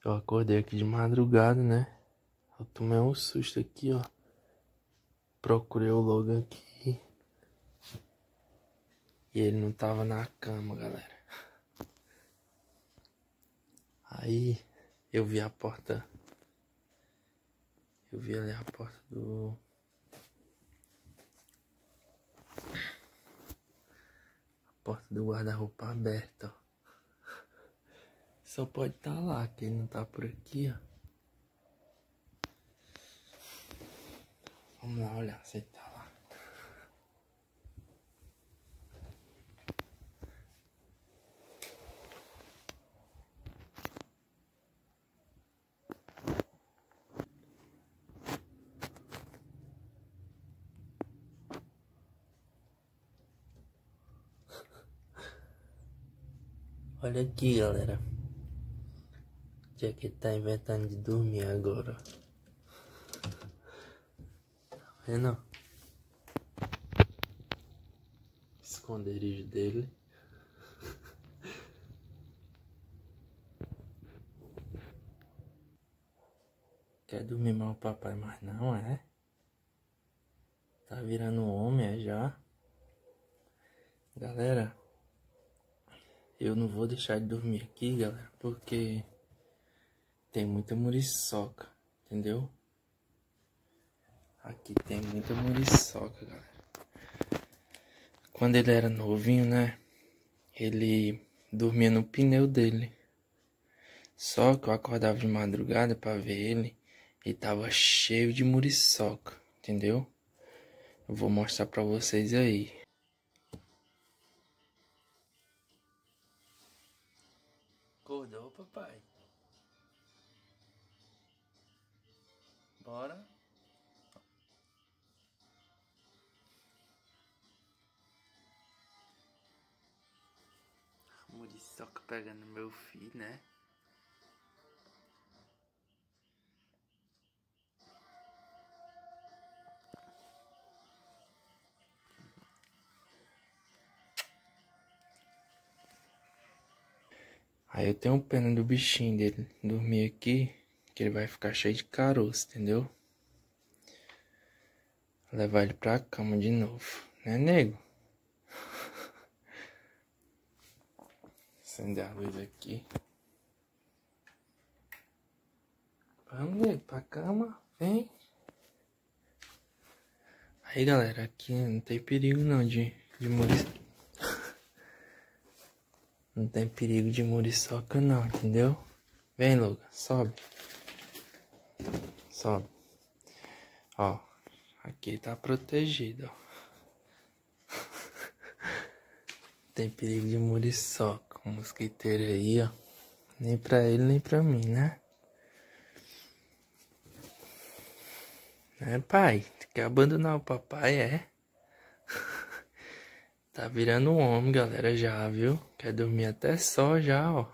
Eu acordei aqui de madrugada, né? Eu tomei um susto aqui, ó. Procurei o Logan aqui. E ele não tava na cama, galera. Aí eu vi a porta. Eu vi ali a porta do... A porta do guarda-roupa aberta, ó. Só pode estar lá, que ele não tá por aqui, ó. Vamos lá olhar se ele tá lá. Olha aqui, galera. Já que ele tá inventando de dormir agora. Tá vendo? Esconderijo dele. Quer dormir mal, papai, mas não é? Tá virando homem, é já? Galera, eu não vou deixar de dormir aqui, galera, porque tem muita muriçoca, entendeu? Aqui tem muita muriçoca, galera. Quando ele era novinho, né? Ele dormia no pneu dele. Só que eu acordava de madrugada pra ver ele e tava cheio de muriçoca, entendeu? Eu vou mostrar pra vocês aí. Acordou, papai? Bora? Muriçoca pegando meu filho, né? Aí eu tenho pena do bichinho dele dormir aqui, que ele vai ficar cheio de caroço, entendeu? Levar ele pra cama de novo, né, nego? Acender a luz aqui. Vamos, nego, pra cama, vem. Aí, galera, aqui não tem perigo não de muriçoca. Não tem perigo de muriçoca não, entendeu? Vem, Lucas, sobe. Sobe. Ó, aqui tá protegido, ó. Tem perigo de muriçoca, um mosquiteiro aí, ó. Nem pra ele, nem pra mim, né? É, pai? Tu quer abandonar o papai, é? Tá virando um homem, galera, já, viu? Quer dormir até só já, ó.